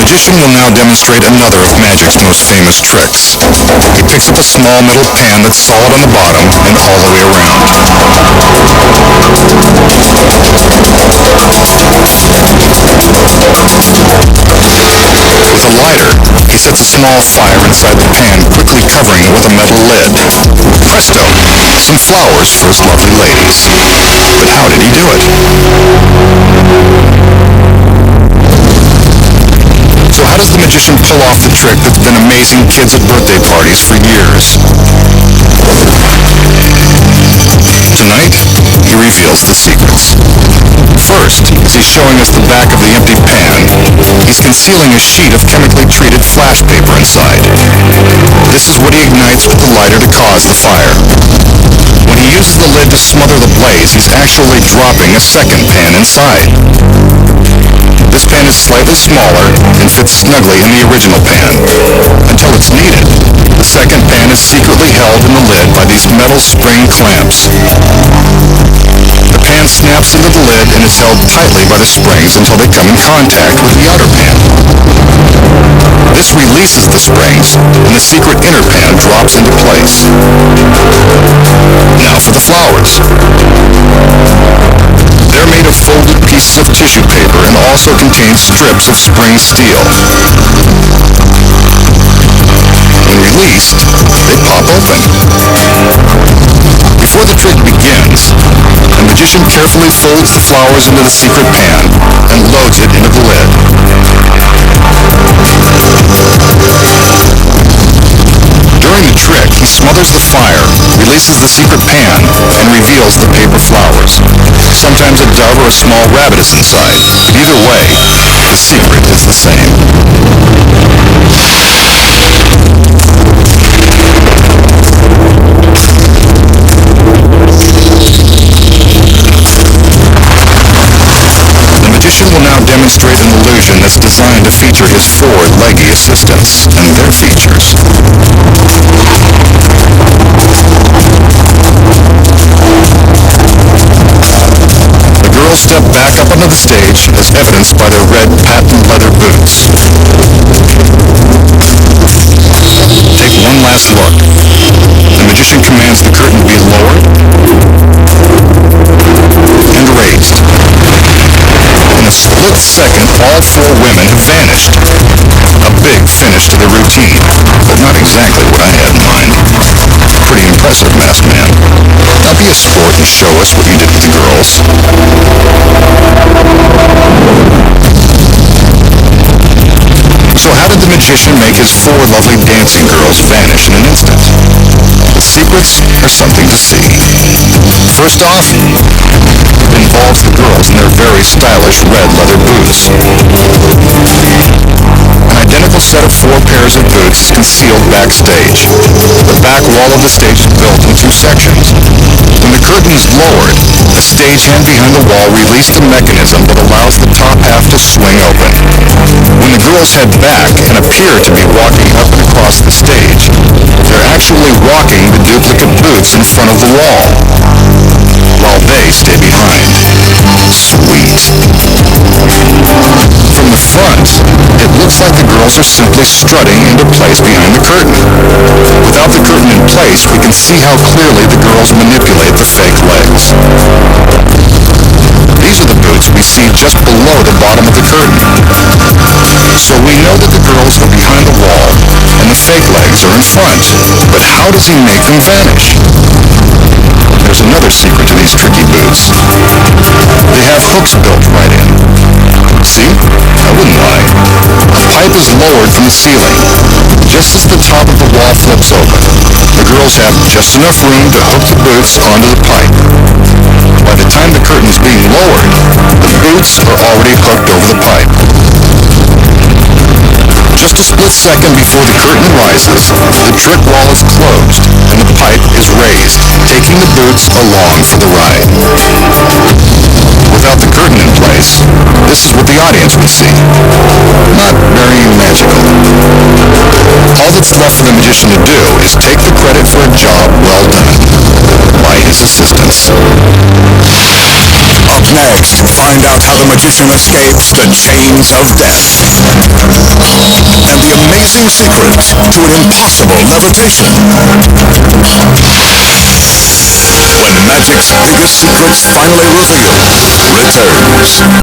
magician will now demonstrate another of magic's most famous tricks. He picks up a small metal pan that's solid on the bottom and all the way around. With a lighter, he sets a small fire inside the pan, quickly covering it with a metal lid. Presto! Some flowers for his lovely ladies. But how did he do it? So how does the magician pull off the trick that's been amazing kids at birthday parties for years? Tonight, he reveals the secrets. First, as he's showing us the back of the empty pan, he's concealing a sheet of chemically treated flash paper inside. This is what he ignites with the lighter to cause the fire. When he uses the lid to smother the blaze, he's actually dropping a second pan inside. This pan is slightly smaller and fits snugly in the original pan. Until it's needed, the second pan is secretly held in the lid by these metal spring clamps. The pan snaps into the lid and is held tightly by the springs until they come in contact with the outer pan. This releases the springs, and the secret inner pan drops into place. Now for the flowers. They're made of folded pieces of tissue paper and also contain strips of spring steel. When released, they pop open. Before the trick begins, the magician carefully folds the flowers into the secret pan and loads it into the lid. During the trick, he smothers the fire, releases the secret pan, and reveals the paper flowers. Sometimes a dove or a small rabbit is inside. Either way, the secret is the same. The magician will now demonstrate an illusion that's designed to feature his four leggy assistants and their features. The girls step back up onto the stage as evidenced by their red patent leather boots. Take one last look. The magician commands the curtain be lowered and raised. In a split second, all four women have vanished. A big finish to the routine, but not exactly what I had in mind. Pretty impressive, masked man. Now be a sport and show us what you did with the girls. So how did the magician make his four lovely dancing girls vanish in an instant? The secrets are something to see. First off, it involves the girls in their very stylish red leather boots. An identical set of four pairs of boots is concealed backstage. The back wall of the stage is built in two sections. When the curtain is lowered, a stagehand behind the wall releases the mechanism that allows the top half to swing open. When the girls head back and appear to be walking up and across the stage, they're actually walking the duplicate boots in front of the wall, while they stay behind. Sweet. From the front, it looks like the girls are simply strutting into place behind the curtain. Without the curtain in place, we can see how clearly the girls manipulate the fake legs. These are the boots we see just below the bottom of the curtain. So we know that the girls are behind the wall and the fake legs are in front. But how does he make them vanish? There's another secret to these tricky boots. They have hooks built right in. See? I wouldn't lie. A pipe is lowered from the ceiling. Just as the top of the wall flips open, the girls have just enough room to hook the boots onto the pipe. By the time the curtain is being lowered, the boots are already hooked over the pipe. Just a split second before the curtain rises, the trick wall is closed and the pipe is raised, taking the boots along for the ride. Without the curtain in place, this is what the audience would see. Not very magical. All that's left for the magician to do is take the credit for a job well done by his assistants. Up next, find out how the magician escapes the chains of death. amazing secrets to an impossible levitation. When magic's biggest secrets finally revealed returns.